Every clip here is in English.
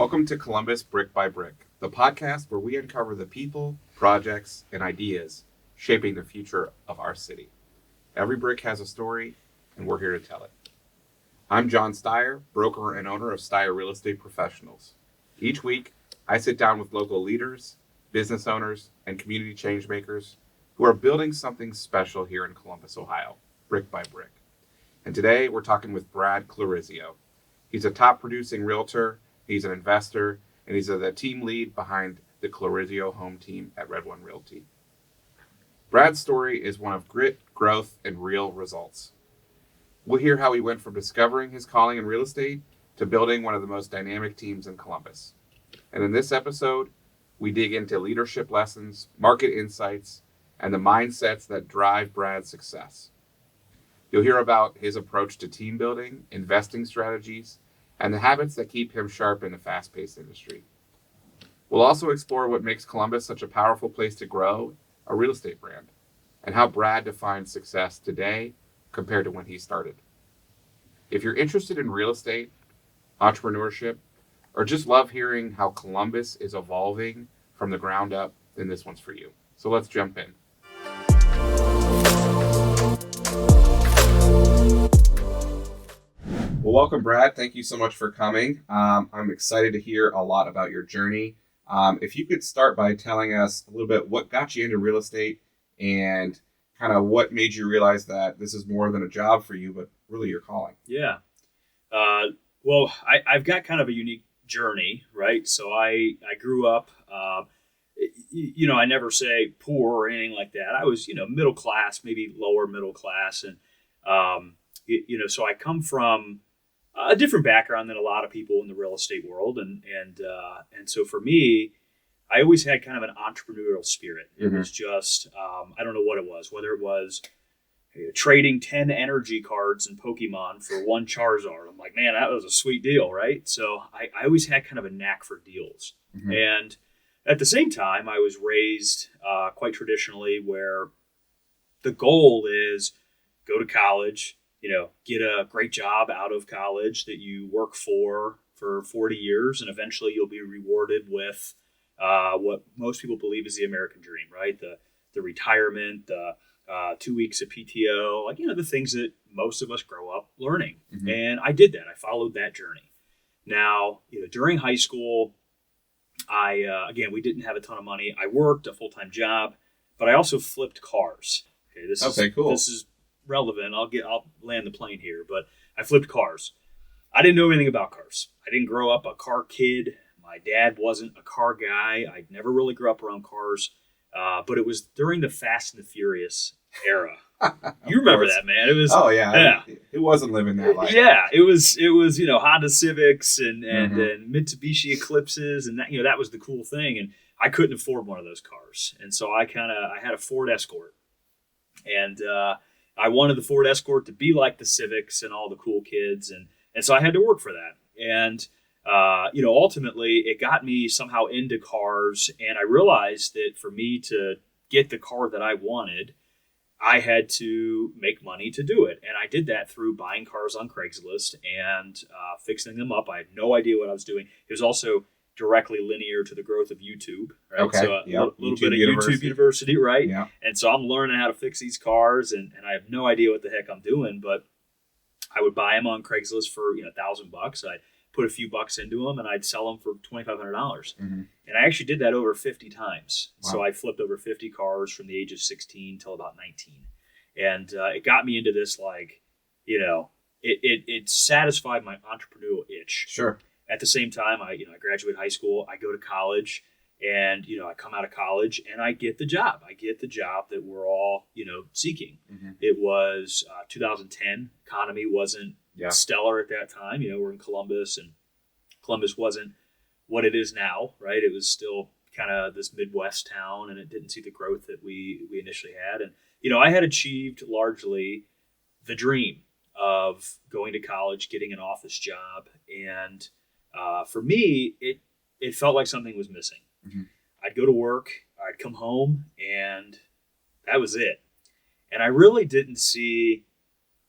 Welcome to Columbus Brick by Brick, the podcast where we uncover the people, projects, and ideas shaping the future of our city. Every brick has a story, and we're here to tell it. I'm Jon Styer, broker and owner of Styer Real Estate Professionals. Each week, I sit down with local leaders, business owners, and community change makers who are building something special here in Columbus, Ohio, brick by brick. And today, we're talking with Brad Clarizio. He's a top producing realtor. He's an investor, and he's the team lead behind the Clarizio Home Team at Red One Realty. Brad's story is one of grit, growth, and real results. We'll hear how he went from discovering his calling in real estate to building one of the most dynamic teams in Columbus. And in this episode, we dig into leadership lessons, market insights, and the mindsets that drive Brad's success. You'll hear about his approach to team building, investing strategies, and the habits that keep him sharp in a fast-paced industry. We'll also explore what makes Columbus such a powerful place to grow a real estate brand, and how Brad defines success today compared to when he started. If you're interested in real estate, entrepreneurship, or just love hearing how Columbus is evolving from the ground up, then this one's for you. So let's jump in. Well, welcome, Brad. Thank you so much for coming. I'm excited to hear a lot about your journey. If you could start by telling us a little bit what got you into real estate and kind of what made you realize that this is more than a job for you, but really your calling. Yeah. Well, I've got kind of a unique journey, right? So I grew up, I never say poor or anything like that. I was, middle class, maybe lower middle class. And, so I come from a different background than a lot of people in the real estate world. And so for me, I always had kind of an entrepreneurial spirit. It was just, I don't know what it was, whether it was trading 10 energy cards in Pokemon for one Charizard. I'm like, man, that was a sweet deal, right? So I always had kind of a knack for deals. And at the same time, I was raised quite traditionally where the goal is go to college, get a great job out of college that you work for 40 years, and eventually you'll be rewarded with what most people believe is the American dream, right? The retirement, the 2 weeks of PTO, the things that most of us grow up learning. And I did that. I followed that journey. Now, during high school, we didn't have a ton of money. I worked a full-time job, but I also flipped cars. Okay, cool. This is relevant. I'll land the plane here, but I flipped cars. I didn't know anything about cars. I didn't grow up a car kid. My dad wasn't a car guy. I never really grew up around cars, but it was during the Fast and the Furious era. You remember that, man? It was. Oh yeah. It wasn't living that life. Yeah, it was Honda Civics and Mitsubishi Eclipses, and that was the cool thing. And I couldn't afford one of those cars, and so I had a Ford Escort, and I wanted the Ford Escort to be like the Civics and all the cool kids, and so I had to work for that. And ultimately, it got me somehow into cars, and I realized that for me to get the car that I wanted, I had to make money to do it. And I did that through buying cars on Craigslist and fixing them up. I had no idea what I was doing. It was also directly linear to the growth of YouTube, right? Okay. So a little bit of YouTube University, right? Yeah. And so I'm learning how to fix these cars, and I have no idea what the heck I'm doing, but I would buy them on Craigslist for $1,000. I'd put a few bucks into them, and I'd sell them for $2,500. And I actually did that over 50 times. Wow. So I flipped over 50 cars from the age of 16 till about 19. And it got me into this, it satisfied my entrepreneurial itch. Sure. At the same time, I graduate high school, I go to college, and, I come out of college and I get the job. I get the job that we're all, seeking. It was 2010. Economy wasn't stellar at that time. We're in Columbus, and Columbus wasn't what it is now, right? It was still kind of this Midwest town, and it didn't see the growth that we initially had. And, I had achieved largely the dream of going to college, getting an office job. And for me, it felt like something was missing. I'd go to work, I'd come home, and that was it. And I really didn't see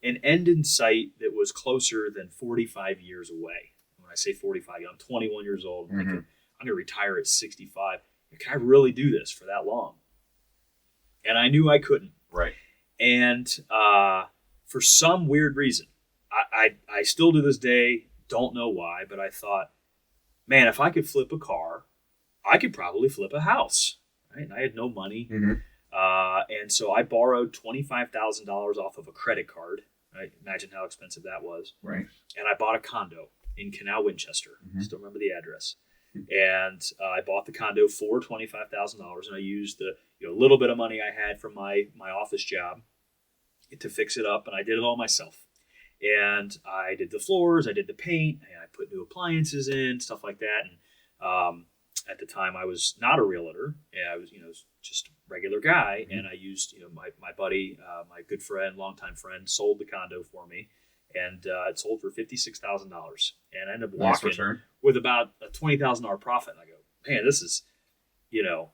an end in sight that was closer than 45 years away. When I say 45, I'm 21 years old. I'm thinking, I'm going to retire at 65. Can I really do this for that long? And I knew I couldn't. Right. And for some weird reason, I still to this day don't know why, but I thought, man, if I could flip a car, I could probably flip a house. Right? And I had no money. And so I borrowed $25,000 off of a credit card. Right? Imagine how expensive that was. Right. And I bought a condo in Canal, Winchester. Still remember the address. And I bought the condo for $25,000, and I used the little bit of money I had from my office job to fix it up, and I did it all myself. And I did the floors, I did the paint, and I put new appliances in, stuff like that. And at the time, I was not a realtor. And I was just a regular guy, and I used my buddy, my good friend, longtime friend, sold the condo for me. And it sold for $56,000, and I ended up walking with about a $20,000 profit. And I go, man, this is,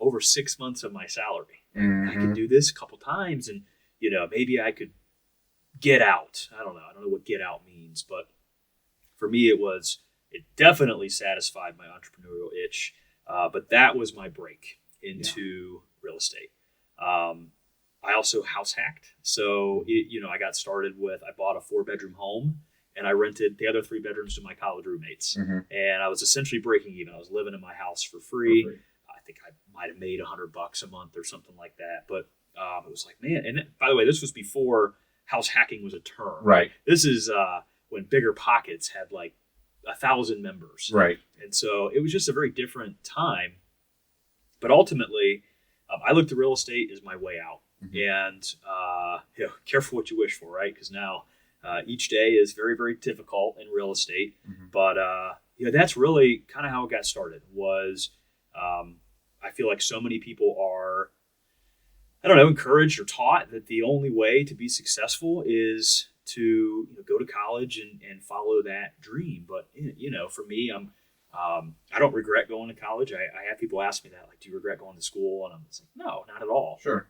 over 6 months of my salary. I could do this a couple times, and maybe I could get out. I don't know what get out means, but for me, it definitely satisfied my entrepreneurial itch. But that was my break into real estate. I also house hacked. So, I got started I bought a 4-bedroom home, and I rented the other 3 bedrooms to my college roommates. And I was essentially breaking even. I was living in my house for free. I think I might have made $100 a month or something like that. But it was like, man. And by the way, this was before house hacking was a term. Right. This is when Bigger Pockets had like 1,000 members. Right. And so it was just a very different time. But ultimately, I looked at real estate as my way out. And careful what you wish for, right? Because now each day is very, very difficult in real estate. But that's really kind of how it got started. Was I feel like so many people are, I don't know, encouraged or taught that the only way to be successful is to go to college and follow that dream. But for me, I don't regret going to college. I have people ask me that, like, do you regret going to school? And I'm like, no, not at all. Sure.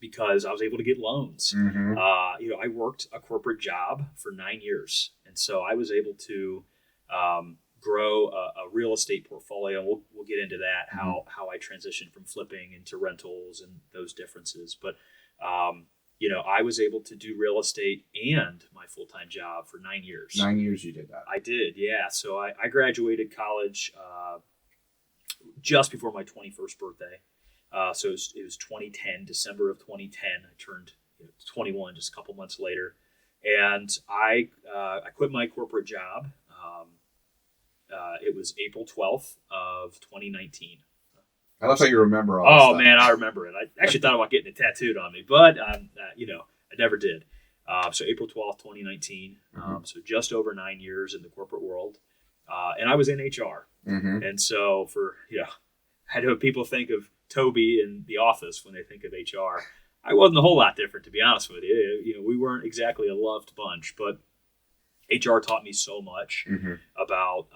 Because I was able to get loans. I worked a corporate job for 9 years. And so I was able to grow a real estate portfolio. We'll get into that, how I transitioned from flipping into rentals and those differences. But, I was able to do real estate and my full-time job for 9 years. 9 years you did that. I did, yeah. So I graduated college just before my 21st birthday. So it was 2010, December of 2010. I turned 21 just a couple months later, and I quit my corporate job. It was April 12th of 2019. I love how you remember all this stuff. Man, I remember it. I actually thought about getting it tattooed on me, but I never did. So April 12th, 2019. So just over 9 years in the corporate world, and I was in HR. And so I know people think of Toby in The Office when they think of HR. I wasn't a whole lot different, to be honest with you. We weren't exactly a loved bunch, but HR taught me so much about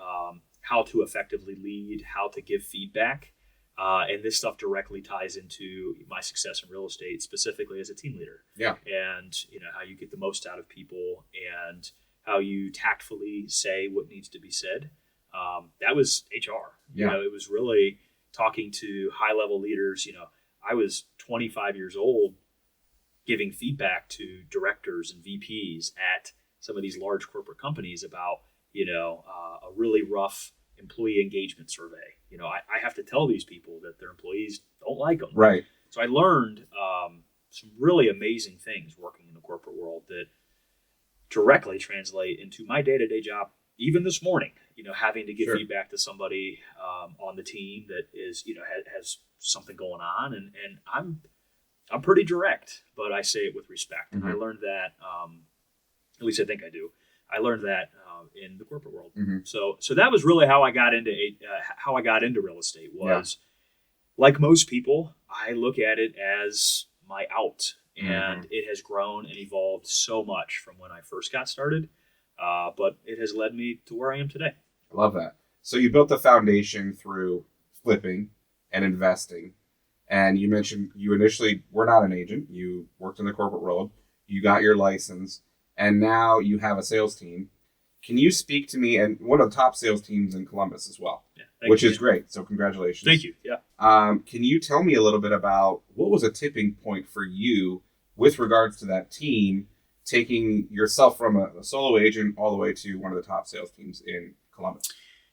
how to effectively lead, how to give feedback, and this stuff directly ties into my success in real estate, specifically as a team leader. Yeah. And how you get the most out of people and how you tactfully say what needs to be said. That was HR. Yeah. It was really talking to high-level leaders. I was 25 years old giving feedback to directors and VPs at some of these large corporate companies about, a really rough employee engagement survey. I have to tell these people that their employees don't like them. Right. So I learned some really amazing things working in the corporate world that directly translate into my day-to-day job. Even this morning, having to give feedback to somebody on the team that is, has something going on, and I'm pretty direct, but I say it with respect. And I learned that, at least I think I do. I learned that in the corporate world. So that was really how I got into real estate. Was like most people, I look at it as my out, and it has grown and evolved so much from when I first got started. But it has led me to where I am today. I love that. So you built the foundation through flipping and investing. And you mentioned you initially were not an agent. You worked in the corporate world. You got your license. And now you have a sales team. Can you speak to me, and one of the top sales teams in Columbus as well, Yeah, which is great. So congratulations. Thank you. Yeah. Can you tell me a little bit about what was a tipping point for you with regards to that team, taking yourself from a solo agent all the way to one of the top sales teams in Columbus?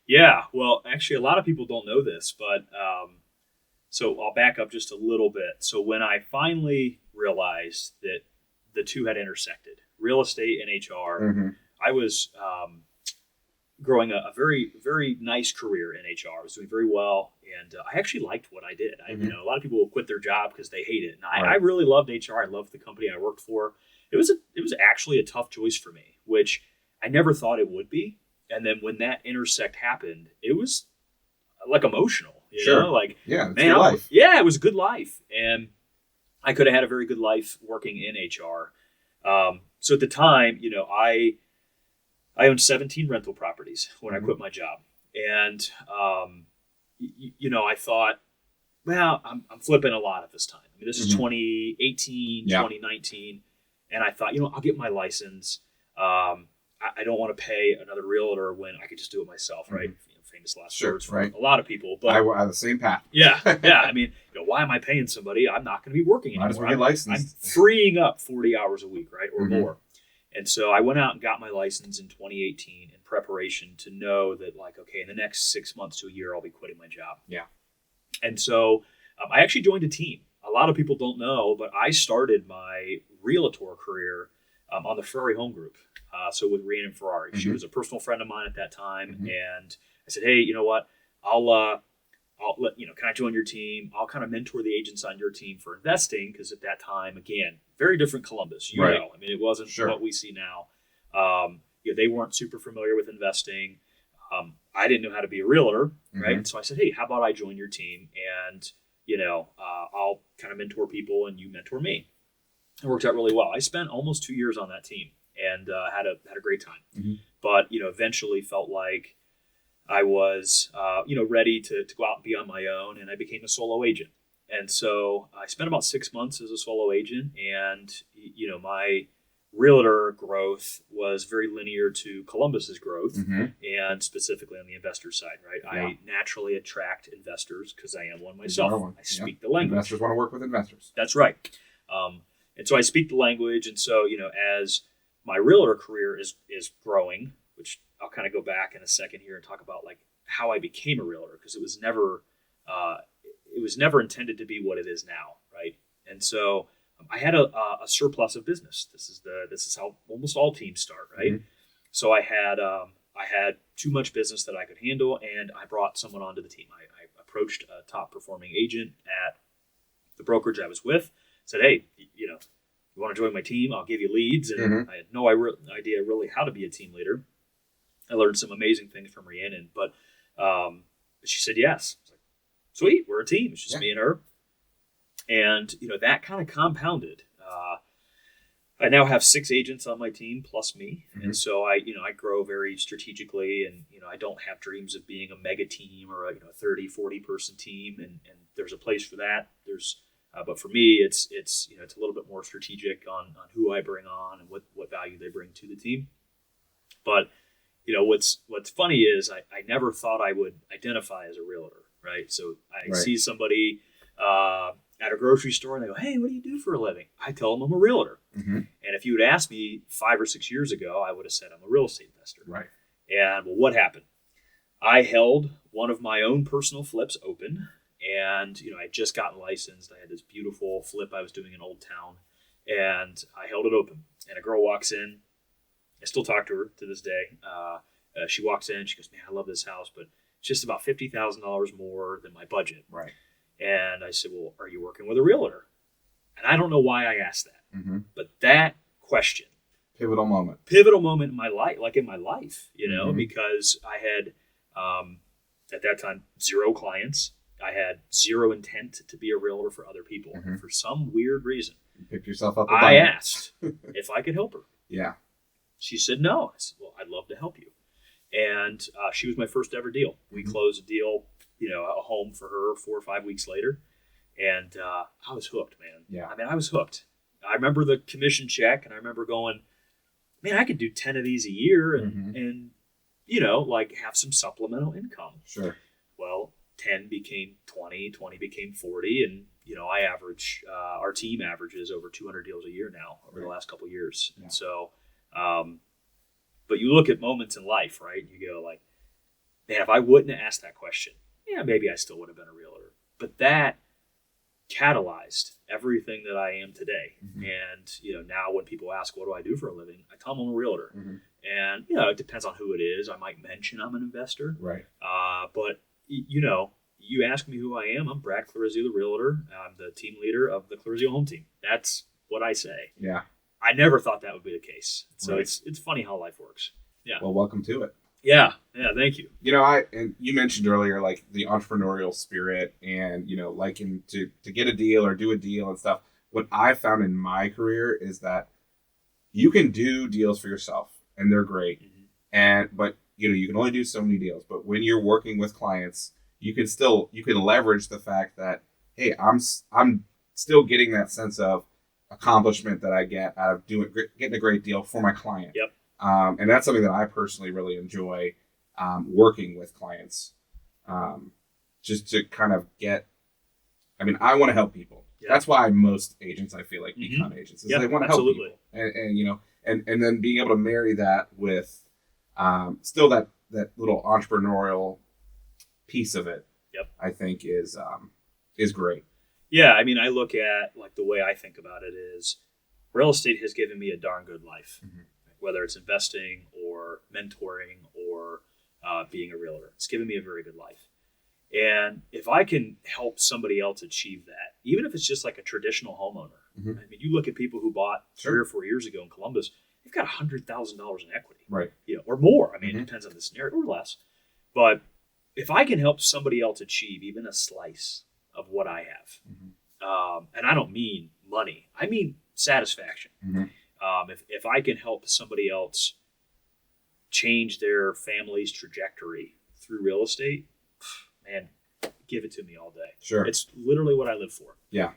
Yeah. Well, actually, a lot of people don't know this, but so I'll back up just a little bit. So when I finally realized that the two had intersected, real estate and HR, Mm-hmm. I was growing a very, very nice career in HR. I was doing very well, and I actually liked what I did. Mm-hmm. A lot of people will quit their job because they hate it, and I Right. really loved HR. I loved the company I worked for. It was actually a tough choice for me, which I never thought it would be. And then when that intersect happened, it was like emotional, Sure. like, Yeah, it's man, your life. yeah, it was a good life, and I could have had a very good life working in HR. So at the time, I owned 17 rental properties when I quit my job. And, I thought, well, I'm flipping a lot at this time. I mean, this is 2018, 2019. And I thought, I'll get my license. I don't want to pay another realtor when I could just do it myself, right? Famous last words from a lot of people. But I have the same path. Yeah. I mean, why am I paying somebody? I'm not going to be working anymore. Might as well get licensed. I'm freeing up 40 hours a week, right, or more. And so I went out and got my license in 2018 in preparation to know that, like, okay, in the next 6 months to a year, I'll be quitting my job. Yeah. And so I actually joined a team. A lot of people don't know, but I started my Realtor career on the Ferrari Home Group. So with Rhiannon Ferrari. She was a personal friend of mine at that time. And I said, hey, you know what? I'll let, can I join your team? I'll kind of mentor the agents on your team for investing. Because at that time, again, very different Columbus, Right. I mean, it wasn't what we see now. They weren't super familiar with investing. I didn't know how to be a realtor, right? And so I said, hey, how about I join your team and, I'll kind of mentor people and you mentor me. It worked out really well. I spent almost 2 years on that team and had a great time. But, eventually felt like I was, ready to go out and be on my own, and I became a solo agent. And so I spent about 6 months as a solo agent, and, my realtor growth was very linear to Columbus's growth, and specifically on the investor side, right? Yeah. I naturally attract investors because I am one myself. I speak the language. Investors want to work with investors. That's right. And so I speak the language, and so, as my realtor career is growing, which I'll kind of go back in a second here and talk about like how I became a realtor, because it was never intended to be what it is now, right? And so I had a surplus of business. This is how almost all teams start, right? So I had too much business that I could handle, and I brought someone onto the team. I approached a top performing agent at the brokerage I was with, said, hey, you want to join my team? I'll give you leads. And I had no idea really how to be a team leader. I learned some amazing things from Rhiannon, but she said yes. I was like, sweet, we're a team. It's just me and her. And, that kind of compounded. I now have 6 agents on my team plus me. And so I grow very strategically, and, I don't have dreams of being a mega team or a 30, 40 person team. And there's a place for that. But for me, it's a little bit more strategic on who I bring on and what value they bring to the team. But what's funny is I never thought I would identify as a realtor, right? So I see somebody at a grocery store and they go, hey, what do you do for a living? I tell them I'm a realtor. And if you had asked me 5 or 6 years ago, I would have said I'm a real estate investor. Right. And well, what happened? I held one of my own personal flips open, and I had just gotten licensed. I had this beautiful flip I was doing in Old Town, and I held it open. And a girl walks in. I still talk to her to this day. She walks in. She goes, man, I love this house, but it's just about $50,000 more than my budget. Right. And I said, well, are you working with a realtor? And I don't know why I asked that. But that question. Pivotal moment in my life, because I had, at that time, 0 clients. I had 0 intent to be a realtor for other people. And for some weird reason, you picked yourself up. I asked if I could help her. Yeah. She said no. I said, well, I'd love to help you. And she was my first ever deal. We closed a deal, a home for her 4 or 5 weeks later. And I was hooked, man. Yeah. I mean, I was hooked. I remember the commission check, and I remember going, man, I could do 10 of these a year Mm-hmm. and, you know, like have some supplemental income. Sure. Well, 10 became 20, 20 became 40. And, you know, I average, our team averages over 200 deals a year now over the last couple of years. Yeah. And so, but you look at moments in life, right? And you go like, man, if I wouldn't have asked that question, yeah, maybe I still would have been a realtor. But that catalyzed everything that I am today. Mm-hmm. And, you know, now when people ask, what do I do for a living? I tell them I'm a realtor. Mm-hmm. And, you know, it depends on who it is. I might mention I'm an investor. Right. But, you know, you ask me who I am, I'm Brad Clarizio, the realtor. I'm the team leader of the Clarizio Home Team. That's what I say. Yeah. I never thought that would be the case. So Right. it's funny how life works. Yeah. Well, welcome to it. Yeah. Thank you. You know, and you mentioned earlier, like the entrepreneurial spirit and, you know, liking to get a deal or do a deal and stuff. What I found in my career is that you can do deals for yourself and they're great. Mm-hmm. But, you know, you can only do so many deals. But when you're working with clients, you can leverage the fact that, hey, I'm still getting that sense of accomplishment that I get out of getting a great deal for my client. Yep. And that's something that I personally really enjoy working with clients. Just to kind of I want to help people. Yeah. That's why most agents, I feel like, Mm-hmm. become agents. Is Yeah, they want to help absolutely. people. And you know, and then being able to marry that with still that little entrepreneurial piece of it, Yep. I think is great. Yeah, I mean, I look at like the way I think about it is real estate has given me a darn good life, Mm-hmm. whether it's investing or mentoring or being a realtor. It's given me a very good life. And if I can help somebody else achieve that, even if it's just like a traditional homeowner, Mm-hmm. I mean, you look at people who bought Sure. 3 or 4 years ago in Columbus, they've got $100,000 in equity, Right. you know, or more. I mean, Mm-hmm. it depends on the scenario, or less. But if I can help somebody else achieve even a slice of what I have, Mm-hmm. And I don't mean money, I mean satisfaction. Mm-hmm. If I can help somebody else change their family's trajectory through real estate, man, give it to me all day. Sure. It's literally what I live for. Yeah.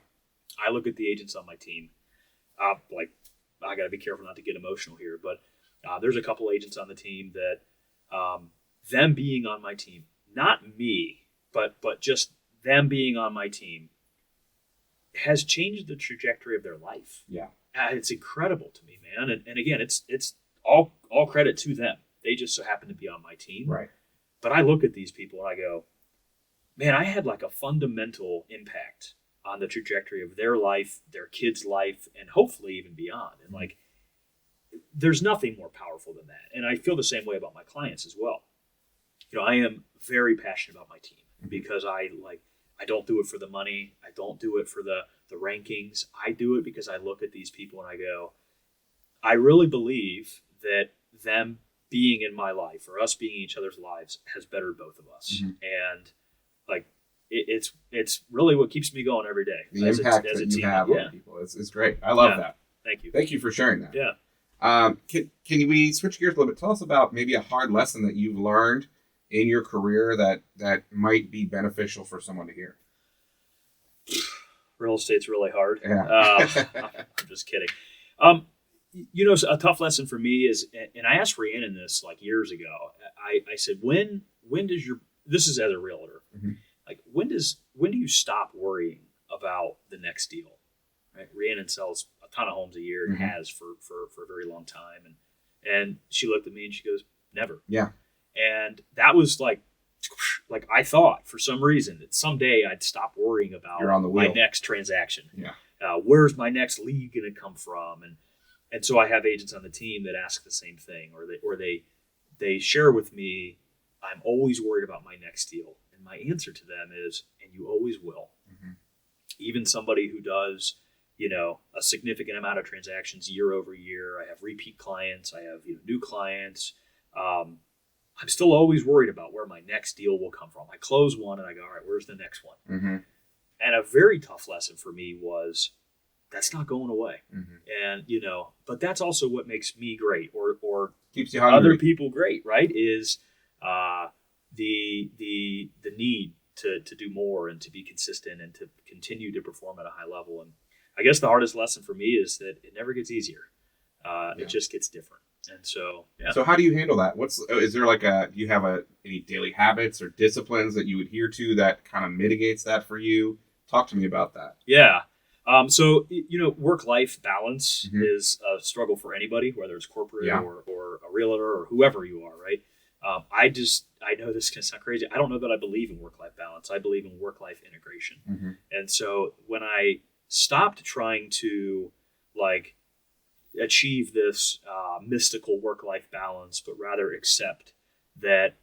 I look at the agents on my team. Like, I got to be careful not to get emotional here, but there's a couple agents on the team that them being on my team, not me, but just them being on my team has changed the trajectory of their life. Yeah. It's incredible to me, man. And again, it's all credit to them. They just so happen to be on my team. Right. But I look at these people and I go, man, I had like a fundamental impact on the trajectory of their life, their kids' life, and hopefully even beyond. And like, there's nothing more powerful than that. And I feel the same way about my clients as well. You know, I am very passionate about my team because I don't do it for the money. I don't do it for the rankings. I do it because I look at these people and I go, I really believe that them being in my life or us being in each other's lives has bettered both of us. Mm-hmm. And like, it's really what keeps me going every day. The impact that you have on people is great. I love that. Thank you. Thank you for sharing that. Yeah. Can we switch gears a little bit? Tell us about maybe a hard lesson that you've learned in your career that might be beneficial for someone to hear. Real estate's really hard. Yeah. I'm just kidding. You know, a tough lesson for me is, and I asked Rhiannon this like years ago. I said, when does this is as a realtor, mm-hmm. like when do you stop worrying about the next deal? Right? Rhiannon sells a ton of homes a year and mm-hmm. has for a very long time. And she looked at me and she goes, never. Yeah. And that was like I thought for some reason that someday I'd stop worrying about my next transaction. Yeah. Where's my next lead going to come from? And so I have agents on the team that ask the same thing, or they share with me, I'm always worried about my next deal. And my answer to them is, and you always will. Mm-hmm. Even somebody who does, you know, a significant amount of transactions year over year. I have repeat clients. I have new clients. I'm still always worried about where my next deal will come from. I close one and I go, all right, where's the next one? Mm-hmm. And a very tough lesson for me was that's not going away. Mm-hmm. And, but that's also what makes me great or keeps you hungry. Other people great, right? Is the need to do more and to be consistent and to continue to perform at a high level. And I guess the hardest lesson for me is that it never gets easier. It just gets different. And so, yeah. So how do you handle that? Is there like do you have any daily habits or disciplines that you adhere to that kind of mitigates that for you? Talk to me about that. Yeah. So, work-life balance Mhm. is a struggle for anybody, whether it's corporate Yeah. or a realtor or whoever you are, right? I know this can sound crazy. I don't know that I believe in work-life balance. I believe in work-life integration. Mhm. And so when I stopped trying to like achieve this mystical work-life balance, but rather accept that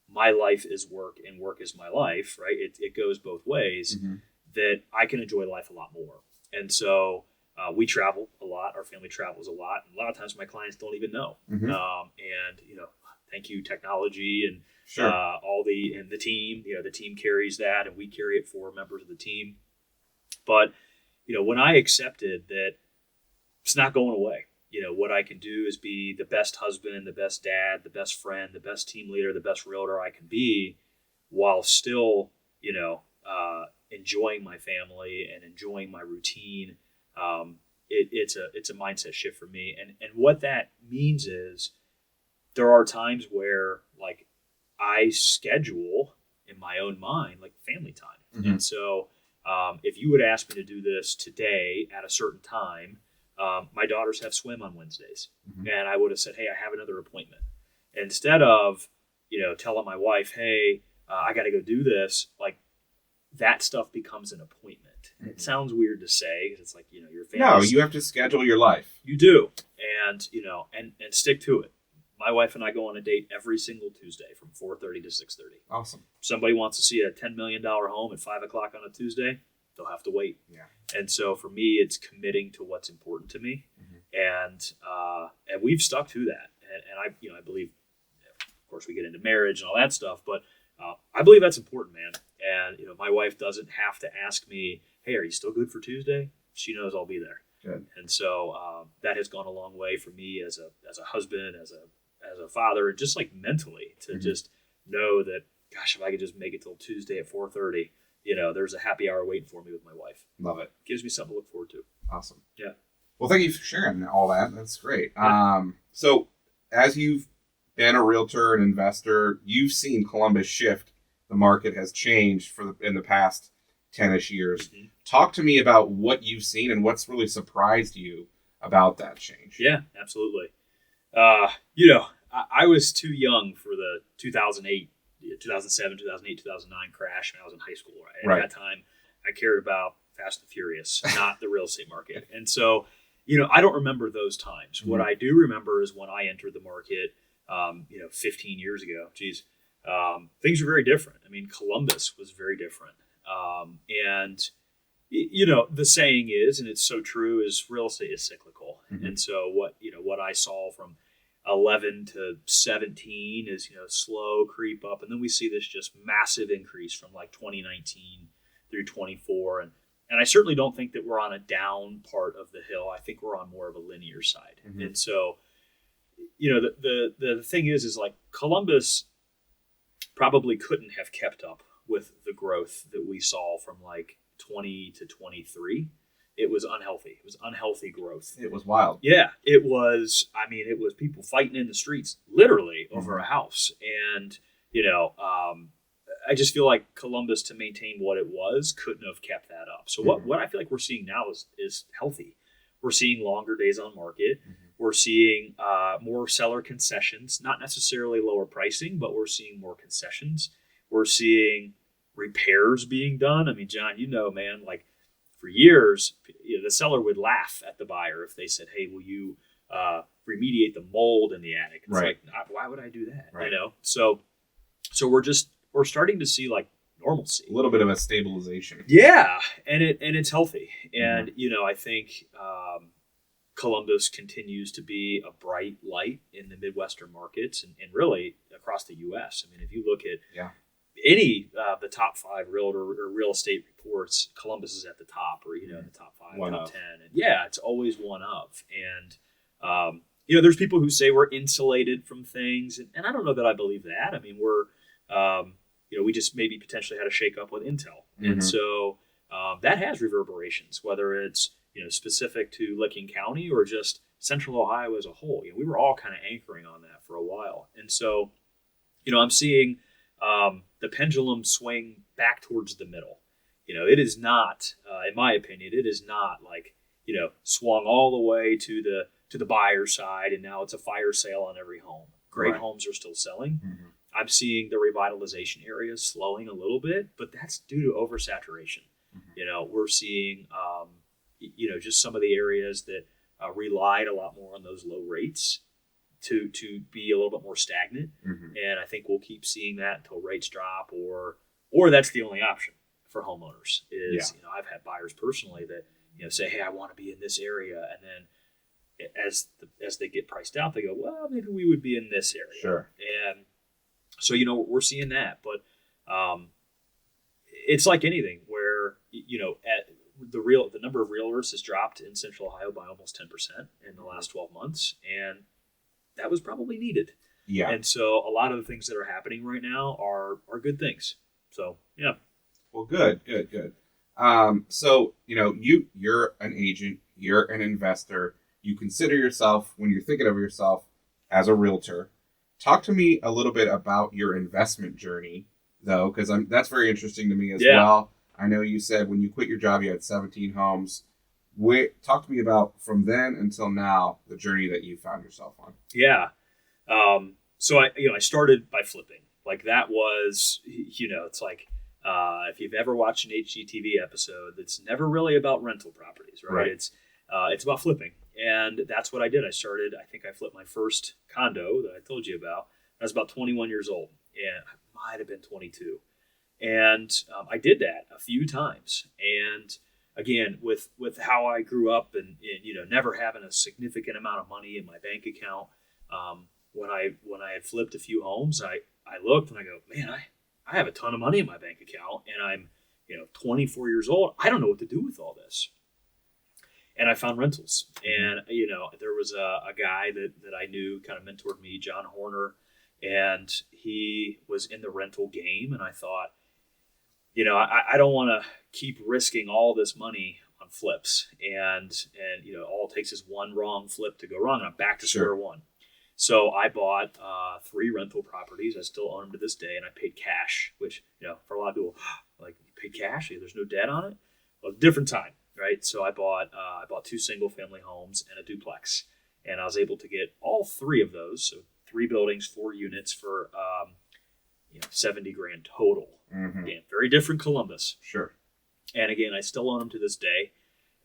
my life is work and work is my life, right? It goes both ways, Mhm. that I can enjoy life a lot more. And so we travel a lot. Our family travels a lot. And a lot of times my clients don't even know. Mhm. And, thank you, technology and Sure. the team. The team carries that and we carry it for members of the team. But, when I accepted that it's not going away, what I can do is be the best husband, the best dad, the best friend, the best team leader, the best realtor I can be, while still, enjoying my family and enjoying my routine. It's a mindset shift for me, and what that means is there are times where like I schedule in my own mind like family time, Mhm. and so if you would ask me to do this today at a certain time, my daughters have swim on Wednesdays, Mhm. and I would have said, hey, I have another appointment, instead of telling my wife, hey, I got to go do this, like that stuff becomes an appointment. And it sounds weird to say because it's like your family. No, you have to schedule your life. You do, and and stick to it. My wife and I go on a date every single Tuesday from 4:30 to 6:30. Awesome. Somebody wants to see a $10 million home at 5 o'clock on a Tuesday, they'll have to wait. Yeah. And so for me, it's committing to what's important to me, and we've stuck to that. And I believe, of course, we get into marriage and all that stuff, but I believe that's important, man. And my wife doesn't have to ask me, "Hey, are you still good for Tuesday?" She knows I'll be there. Good. And so that has gone a long way for me as a husband, as a father, and just like mentally to just know that, gosh, if I could just make it till Tuesday at 4:30, there's a happy hour waiting for me with my wife. Love it. Gives me something to look forward to. Awesome. Yeah. Well, thank you for sharing all that. That's great. Yeah. So as you've been a realtor and investor, you've seen Columbus shift. The market has changed in the past 10-ish years. Mhm. Talk to me about what you've seen and what's really surprised you about that change. Yeah, absolutely. I was too young for the 2008, 2007, 2008, 2009 crash when I was in high school. Right? At that time, I cared about Fast and Furious, not the real estate market. And so, I don't remember those times. What I do remember is when I entered the market, 15 years ago. Geez, things were very different. I mean, Columbus was very different. And the saying is, and it's so true, is real estate is cyclical. And so what I saw from 11 to 17 is slow creep up, and then we see this just massive increase from like 2019 through 24, and I certainly don't think that we're on a down part of the hill. I think we're on more of a linear side. And so the thing is like Columbus probably couldn't have kept up with the growth that we saw from like 20 to 23. It was unhealthy. It was unhealthy growth. It was wild. Yeah, it was. I mean, it was people fighting in the streets, literally over a house. And I just feel like Columbus, to maintain what it was, couldn't have kept that up. So what I feel like we're seeing now is healthy. We're seeing longer days on market. We're seeing more seller concessions, not necessarily lower pricing, but we're seeing more concessions. We're seeing repairs being done. I mean, John, man, like for years, the seller would laugh at the buyer if they said, "Hey, will you remediate the mold in the attic?" It's like, why would I do that? Right. So we're starting to see like normalcy, a little bit of a stabilization. Yeah, and it's healthy, and I think Columbus continues to be a bright light in the Midwestern markets and really across the U.S. I mean, if you look at any the top 5 realtor or real estate reports, Columbus is at the top, or in the top 5, top 10, and it's always one of. And there's people who say we're insulated from things, and I don't know that I believe that. I mean, we're we just maybe potentially had a shake up with Intel, and so that has reverberations, whether it's specific to Licking County or just Central Ohio as a whole. We were all kind of anchoring on that for a while, and so I'm seeing the pendulum swing back towards the middle. It is not, in my opinion, it is not like swung all the way to the buyer side, and now it's a fire sale on every home. Great Right. homes are still selling. Mm-hmm. I'm seeing the revitalization areas slowing a little bit, but that's due to oversaturation. Mm-hmm. We're seeing, just some of the areas that relied a lot more on those low rates to be a little bit more stagnant. Mm-hmm. And I think we'll keep seeing that until rates drop, or that's the only option for homeowners. Is I've had buyers personally that say, hey, I want to be in this area, and then as they get priced out, they go, well, maybe we would be in this area. Sure. And so we're seeing that, but it's like anything where at the number of realtors has dropped in Central Ohio by almost 10% in the last 12 months, and that was probably needed. Yeah. And so a lot of the things that are happening right now are good things. So yeah. Well, good. So you're an agent, you're an investor. You consider yourself, when you're thinking of yourself, as a realtor. Talk to me a little bit about your investment journey, though, because that's very interesting to me as well. I know you said when you quit your job, you had 17 homes. Talk to me about, from then until now, the journey that you found yourself on. Yeah. So I started by flipping. Like that was, it's like, if you've ever watched an HGTV episode, it's never really about rental properties, right? It's about flipping. And that's what I did. I flipped my first condo that I told you about. I was about 21 years old, and I might have been 22. And I did that a few times. And again, with how I grew up and never having a significant amount of money in my bank account, when I had flipped a few homes, I looked and I go, man, I have a ton of money in my bank account, and I'm 24 years old. I don't know what to do with all this. And I found rentals. And there was a guy that I knew kind of mentored me, John Horner, and he was in the rental game. And I thought, I don't want to keep risking all this money on flips, and all it takes is one wrong flip to go wrong, and I'm back to square one. So I bought 3 rental properties. I still own them to this day, and I paid cash, which for a lot of people, like, you paid cash, there's no debt on it. Well, different time, right? So I bought 2 single family homes and a duplex, and I was able to get all 3 of those, so 3 buildings, 4 units for $70,000 total. Mm-hmm. Again, very different Columbus. Sure. And again, I still own them to this day,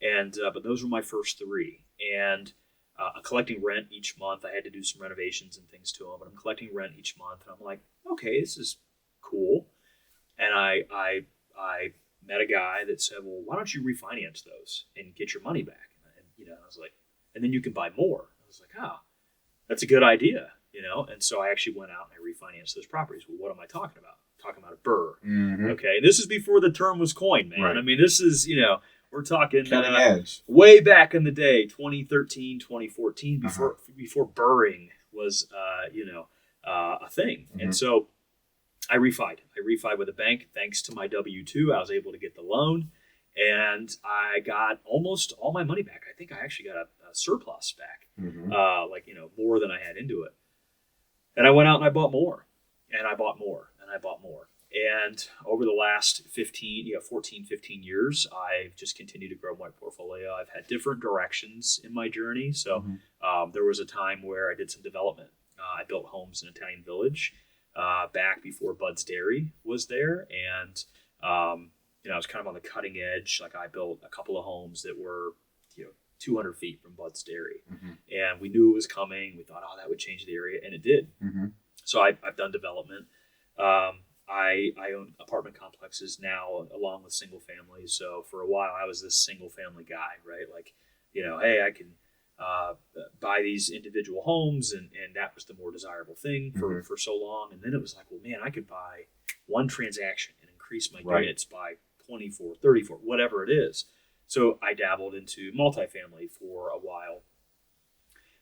and but those were my first 3, and I'm collecting rent each month. I had to do some renovations and things to them, but I'm collecting rent each month. And I'm like, okay, this is cool. And I met a guy that said, well, why don't you refinance those and get your money back? And I was like, and then you can buy more. I was like, oh, that's a good idea, And so I actually went out and I refinanced those properties. Well, what am I talking about? I'm talking about a BRRRR. Mm-hmm. Okay, and this is before the term was coined, man. Right. I mean, this is, we're talking cutting edge, way back in the day, 2013, 2014, before burring was, a thing. Mm-hmm. And so I refied with a bank. Thanks to my W-2, I was able to get the loan, and I got almost all my money back. I think I actually got a surplus back, mm-hmm. More than I had into it. And I went out and I bought more, and I bought more, and I bought more. And over the last 14, 15 years, I've just continued to grow my portfolio. I've had different directions in my journey. So mm-hmm. there was a time where I did some development. I built homes in Italian Village back before Bud's Dairy was there. And, I was kind of on the cutting edge. Like I built a couple of homes that were, 200 feet from Bud's Dairy. Mm-hmm. And we knew it was coming. We thought, that would change the area. And it did. Mm-hmm. So I've done development. I own apartment complexes now along with single families. So for a while I was this single family guy, right? Like, hey, I can buy these individual homes, and that was the more desirable thing for so long. And then it was like, well, man, I could buy one transaction and increase my units by 24, 34, whatever it is. So I dabbled into multifamily for a while.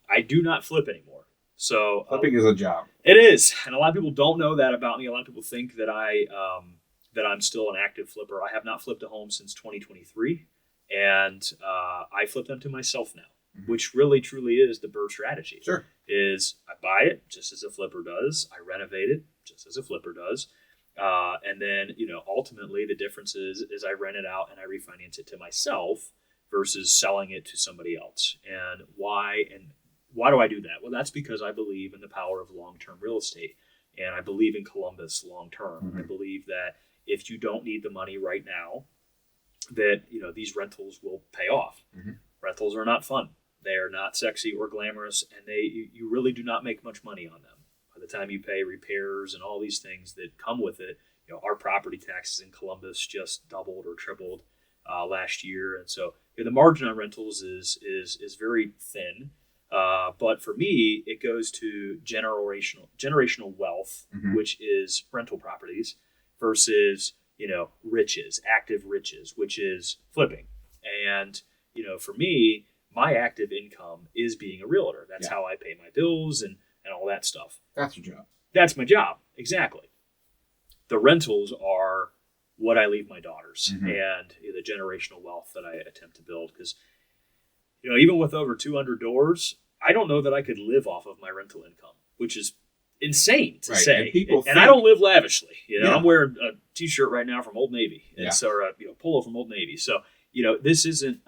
I do not flip anymore. So flipping is a job. It is, and a lot of people don't know that about me. A lot of people think that I'm still an active flipper. I have not flipped a home since 2023. And I flip them to myself now, which really truly is the BRRRR strategy. Sure. Is I buy it just as a flipper does. I renovate it just as a flipper does. And then, ultimately the difference is I rent it out and I refinance it to myself versus selling it to somebody else. And why do I do that? Well, that's because I believe in the power of long-term real estate. And I believe in Columbus long-term. I believe that if you don't need the money right now, that, these rentals will pay off. Rentals are not fun. They are not sexy or glamorous, and you really do not make much money on them. By the time you pay repairs and all these things that come with it, our property taxes in Columbus just doubled or tripled last year, and so the margin on rentals is very thin. But for me, it goes to generational wealth, which is rental properties, versus riches, active riches, which is flipping. And for me, my active income is being a realtor. That's how I pay my bills and all that stuff. That's your job. That's my job. Exactly. The rentals are what I leave my daughters and the generational wealth that I attempt to build. Because, even with over 200 doors, I don't know that I could live off of my rental income, which is insane to say. And I don't live lavishly. I'm wearing a t-shirt right now from Old Navy. Or a polo from Old Navy. So, this isn't...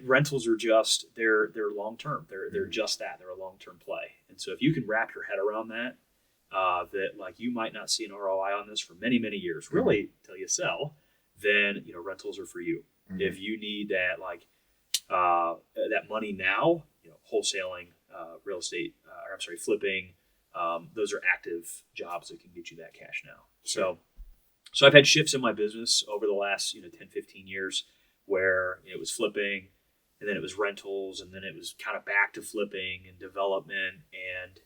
rentals are just they're long term. They're just that. They're a long term play. And so if you can wrap your head around that, that like you might not see an ROI on this for many years, really till you sell, then rentals are for you. If you need that that money now, wholesaling, real estate, flipping, those are active jobs that can get you that cash now. So I've had shifts in my business over the last 10, 15 years. Where it was flipping, and then it was rentals, and then it was kind of back to flipping and development. And,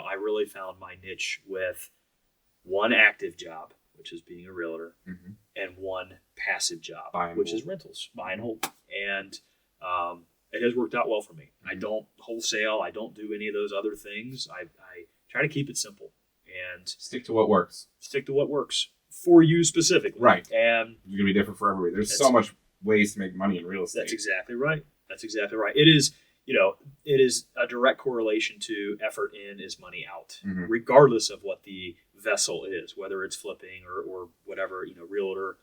I really found my niche with one active job, which is being a realtor, and one passive job, which is rentals, buy and hold. And it has worked out well for me. I don't wholesale. I don't do any of those other things. I try to keep it simple and stick to what works. For you specifically. Right. And you're going to be different for everybody. There's so much ways to make money in real estate. That's exactly right. It is, it is a direct correlation to effort in is money out, regardless of what the vessel is, whether it's flipping or whatever, realtor,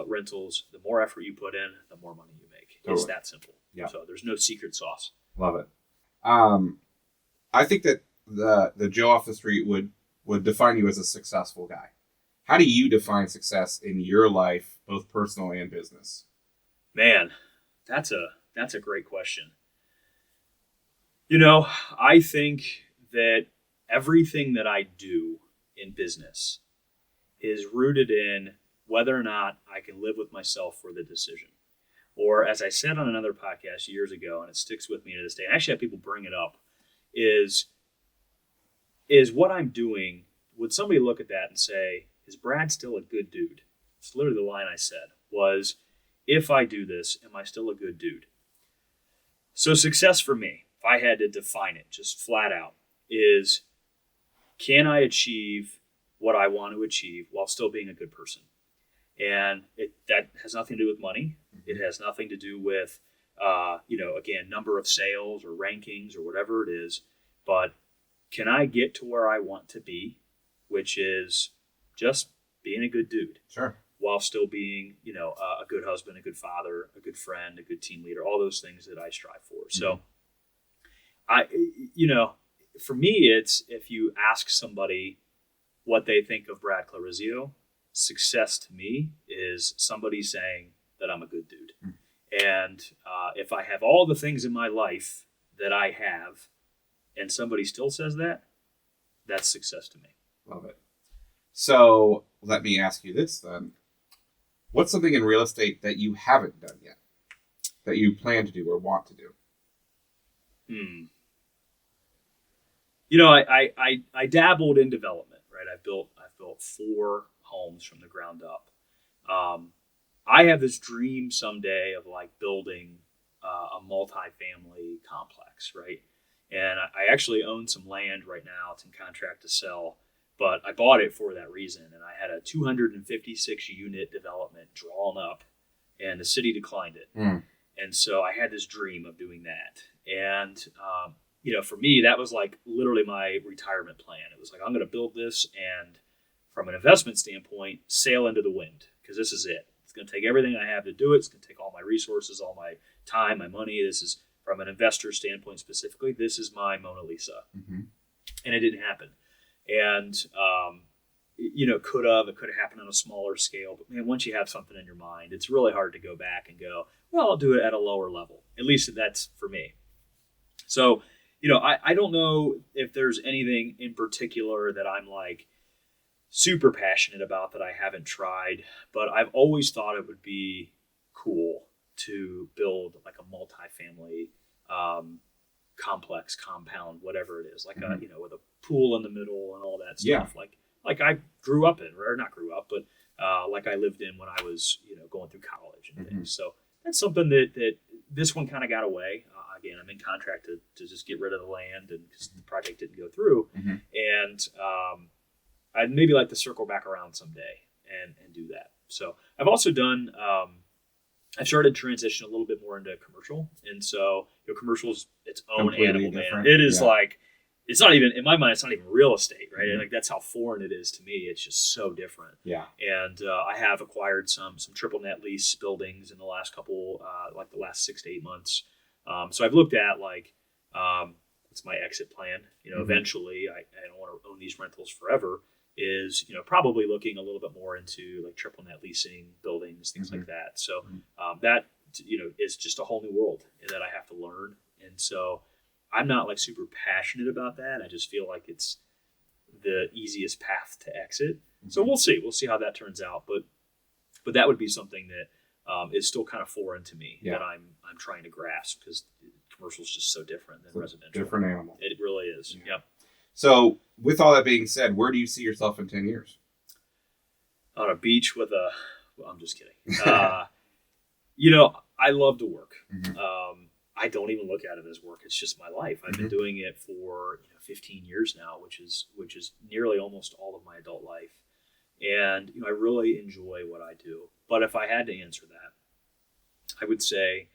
rentals. The more effort you put in, the more money you make. Totally. It's that simple. Yeah. So there's no secret sauce. Love it. I think that the Joe off the street would define you as a successful guy. How do you define success in your life, both personal and business? Man, that's a great question. I think that everything that I do in business is rooted in whether or not I can live with myself for the decision. Or as I said on another podcast years ago, and it sticks with me to this day, and I actually have people bring it up, is what I'm doing, would somebody look at that and say, is Brad still a good dude? It's literally the line I said was, if I do this, am I still a good dude? So success for me, if I had to define it just flat out, is can I achieve what I want to achieve while still being a good person? And that has nothing to do with money. It has nothing to do with, again, number of sales or rankings or whatever it is. But can I get to where I want to be, which is just being a good dude, sure, while still being, a good husband, a good father, a good friend, a good team leader, all those things that I strive for. So for me, it's if you ask somebody what they think of Brad Clarizio, success to me is somebody saying that I'm a good dude. And if I have all the things in my life that I have and somebody still says that, that's success to me. Love it. So let me ask you this then. What's something in real estate that you haven't done yet that you plan to do or want to do? I dabbled in development, right? I've built 4 homes from the ground up. I have this dream someday of building a multi-family complex, right? And I actually own some land right now. It's in contract to sell, but I bought it for that reason. And I had a 256 unit development drawn up, and the city declined it. And so I had this dream of doing that. And, for me, that was like literally my retirement plan. It was like, I'm going to build this and from an investment standpoint, sail into the wind because this is it. It's going to take everything I have to do it. It's going to take all my resources, all my time, my money. This is from an investor standpoint specifically. This is my Mona Lisa. And it didn't happen. And, it could have happened on a smaller scale. But man, once you have something in your mind, it's really hard to go back and go, well, I'll do it at a lower level. At least that's for me. So, I don't know if there's anything in particular that I'm like super passionate about that I haven't tried, but I've always thought it would be cool to build like a multifamily complex compound, whatever it is, like a with a pool in the middle and all that stuff. Like I grew up in, or not grew up, but like I lived in when I was going through college and things. So that's something that this one kind of got away. Again, I'm in contract to just get rid of the land, and because the project didn't go through, and I'd maybe like to circle back around someday and do that. So I've also done. I've started to transition a little bit more into commercial, and so commercial is its own completely animal, different. Man. It is like it's not even in my mind. It's not even real estate, right? And like that's how foreign it is to me. It's just so different. Yeah. And I have acquired some triple net lease buildings in the last couple, like the last 6 to 8 months. So I've looked at like what's my exit plan. Eventually, I don't want to own these rentals forever. Is probably looking a little bit more into like triple net leasing buildings, things like that. So that is just a whole new world that I have to learn, and so I'm not like super passionate about that. I just feel like it's the easiest path to exit. So we'll see how that turns out. But that would be something that is still kind of foreign to me that I'm trying to grasp because commercial is just so different than residential. Different animal. It really is. Yeah. So with all that being said, where do you see yourself in 10 years? On a beach with I'm just kidding. I love to work. I don't even look at it as work. It's just my life. I've been doing it for 15 years now, which is nearly almost all of my adult life. And I really enjoy what I do. But if I had to answer that, I would say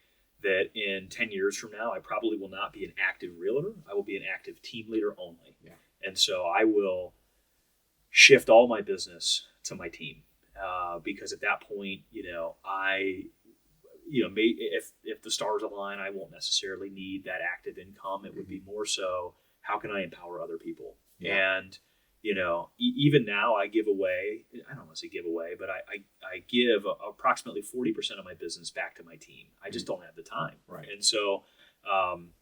that in 10 years from now, I probably will not be an active realtor. I will be an active team leader only. Yeah. And so I will shift all my business to my team because at that point, if the stars align, I won't necessarily need that active income. It would be more so, how can I empower other people? Yeah. And, even now I give away, I don't want to say give away, but I give approximately 40% of my business back to my team. I just don't have the time. Right. And so, I'm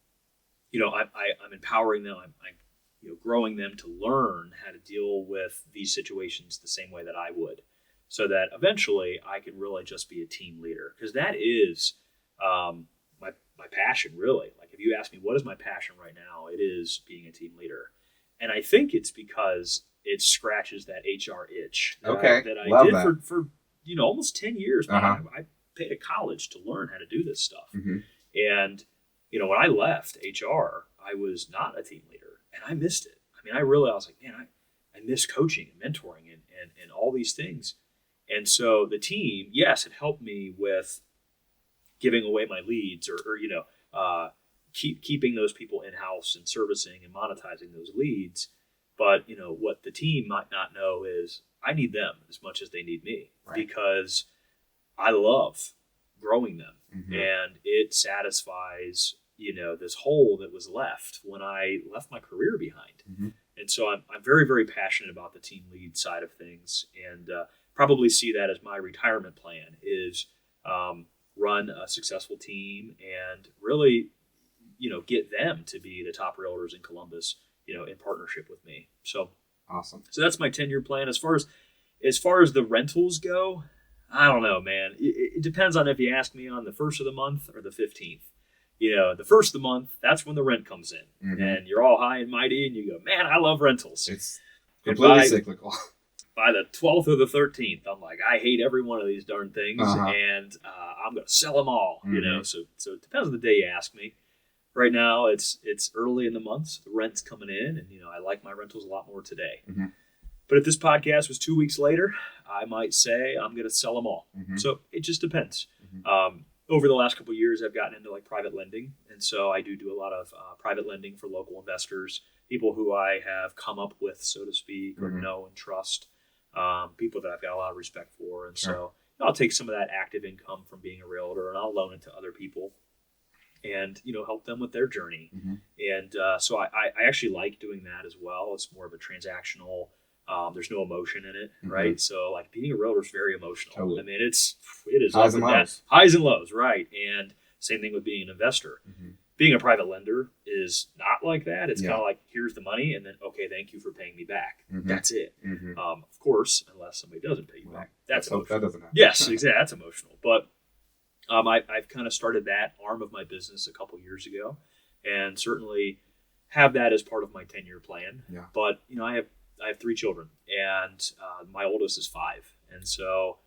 empowering them. I'm growing them to learn how to deal with these situations the same way that I would, so that eventually I can really just be a team leader. Because that is my passion, really. Like if you ask me, what is my passion right now? It is being a team leader. And I think it's because it scratches that HR itch that I did for almost 10 years. I paid a college to learn how to do this stuff. And, when I left HR, I was not a team leader and I missed it. I mean, I was like, man, I miss coaching and mentoring and all these things. And so the team, yes, it helped me with giving away my leads or keeping those people in-house and servicing and monetizing those leads. But, what the team might not know is I need them as much as they need me because I love growing them. And it satisfies, this hole that was left when I left my career behind. And so I'm very, very passionate about the team lead side of things and probably see that as my retirement plan is run a successful team and really, get them to be the top realtors in Columbus, in partnership with me. So awesome. So that's my 10-year plan. As far as the rentals go, I don't know, man. It depends on if you ask me on the 1st of the month or the 15th. The 1st of the month, that's when the rent comes in. And you're all high and mighty and you go, man, I love rentals. It's completely cyclical. By the 12th or the 13th, I'm like, I hate every one of these darn things and I'm going to sell them all, So it depends on the day you ask me. Right now, it's early in the month, so the rent's coming in, and I like my rentals a lot more today. But if this podcast was 2 weeks later, I might say I'm going to sell them all. So it just depends. Over the last couple of years, I've gotten into like private lending. And so I do a lot of private lending for local investors, people who I have come up with, so to speak, or know and trust, people that I've got a lot of respect for. And so I'll take some of that active income from being a realtor and I'll loan it to other people and, help them with their journey. And so I actually like doing that as well. It's more of a transactional, there's no emotion in it, right? So like being a realtor is very emotional. Totally. I mean, it is highs and lows. Highs and lows, right? And same thing with being an investor. Being a private lender is not like that. It's kind of like, here's the money, and then, okay, thank you for paying me back. That's it. Of course, unless somebody doesn't pay you back. That's emotional. That doesn't happen. Yes, exactly. That's emotional. But I've kind of started that arm of my business a couple years ago, and certainly have that as part of my 10-year plan. Yeah. But, I have 3 children, and my oldest is 5. And so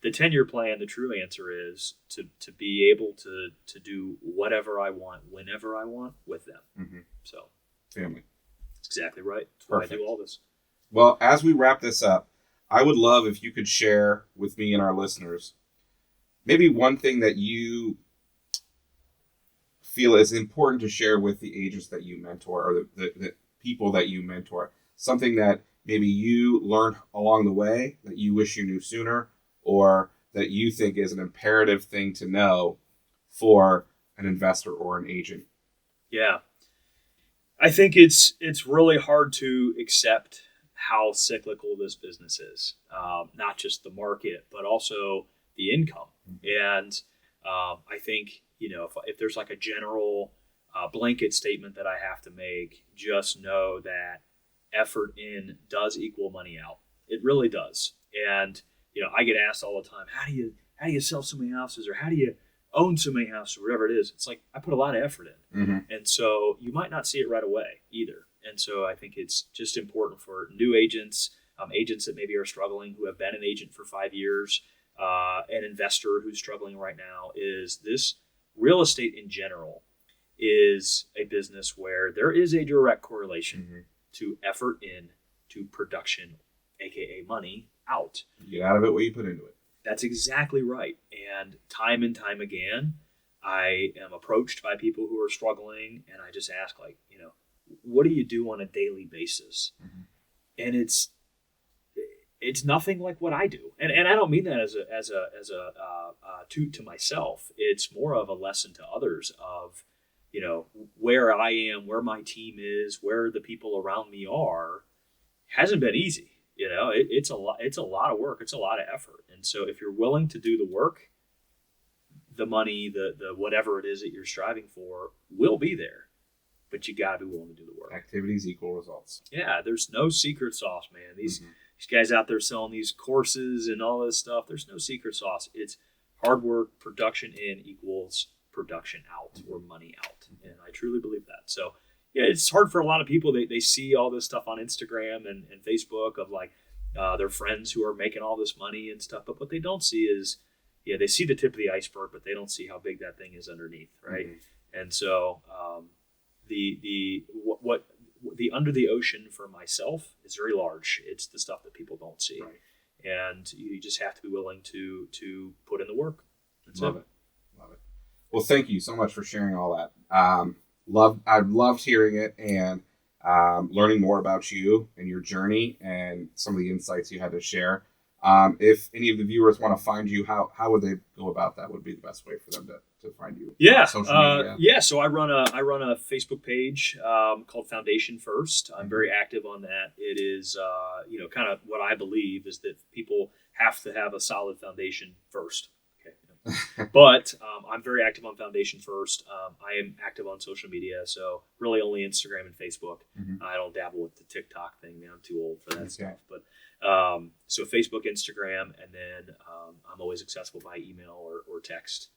the 10-year plan, the true answer is to be able to do whatever I want, whenever I want with them. So family. That's exactly right. That's Perfect. why I do all this. Well, as we wrap this up, I would love if you could share with me and our listeners maybe one thing that you feel is important to share with the agents that you mentor or the people that you mentor. Something that maybe you learned along the way that you wish you knew sooner, or that you think is an imperative thing to know for an investor or an agent. Yeah. I think it's really hard to accept how cyclical this business is. Not just the market, but also the income. And I think, if there's like a general blanket statement that I have to make, just know that effort in does equal money out. It really does. And I get asked all the time, how do you sell so many houses, or how do you own so many houses, or whatever it is. It's like, I put a lot of effort in. And so you might not see it right away either. And so I think it's just important for new agents, agents that maybe are struggling, who have been an agent for 5 years, an investor who's struggling right now, is this real estate in general is a business where there is a direct correlation to effort in to production, aka money out. You get out of it what you put into it. That's exactly right. And time again, I am approached by people who are struggling, and I just ask, like, what do you do on a daily basis? And it's nothing like what I do. And I don't mean that as a toot to myself. It's more of a lesson to others of, where I am, where my team is, where the people around me are, hasn't been easy. It's a lot of work. It's a lot of effort. And so if you're willing to do the work, the money, the whatever it is that you're striving for will be there, but you gotta be willing to do the work. Activities equal results. Yeah. There's no secret sauce, man. These guys out there selling these courses and all this stuff, there's no secret sauce. It's hard work. Production in equals production out, or money out. And I truly believe that. So yeah, it's hard for a lot of people. They see all this stuff on Instagram and Facebook of like their friends who are making all this money and stuff. But what they don't see is, they see the tip of the iceberg, but they don't see how big that thing is underneath, right? And so the under the ocean for myself is very large. It's the stuff that people don't see, and you just have to be willing to put in the work. Love it. Well, thank you so much for sharing all that. I've loved hearing it and learning more about you and your journey and some of the insights you had to share. If any of the viewers want to find you, how would they go about that? Would be the best way for them to find you? Social media. So I run a Facebook page called Foundation First. I'm very active on that. It is kind of what I believe is that people have to have a solid foundation first. But I'm very active on Foundation First. I am active on social media, so really only Instagram and Facebook. I don't dabble with the TikTok thing, man. I'm too old for that stuff. But so Facebook, Instagram, and then I'm always accessible by email or text,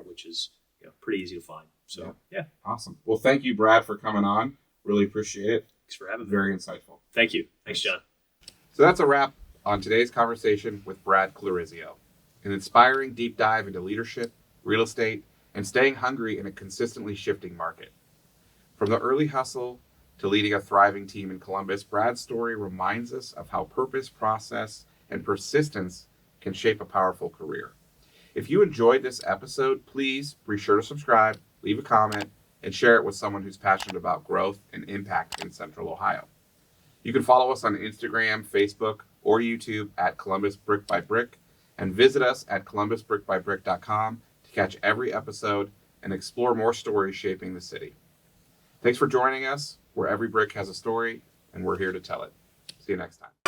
which is pretty easy to find. So yeah. Awesome. Well, thank you, Brad, for coming on. Really appreciate it. Thanks for having me. Very insightful. Thank you. Thanks, John. So that's a wrap on today's conversation with Brad Clarizio. An inspiring deep dive into leadership, real estate, and staying hungry in a consistently shifting market. From the early hustle to leading a thriving team in Columbus, Brad's story reminds us of how purpose, process, and persistence can shape a powerful career. If you enjoyed this episode, please be sure to subscribe, leave a comment, and share it with someone who's passionate about growth and impact in Central Ohio. You can follow us on Instagram, Facebook, or YouTube at Columbus Brick by Brick, and visit us at columbusbrickbybrick.com to catch every episode and explore more stories shaping the city. Thanks for joining us, where every brick has a story, and we're here to tell it. See you next time.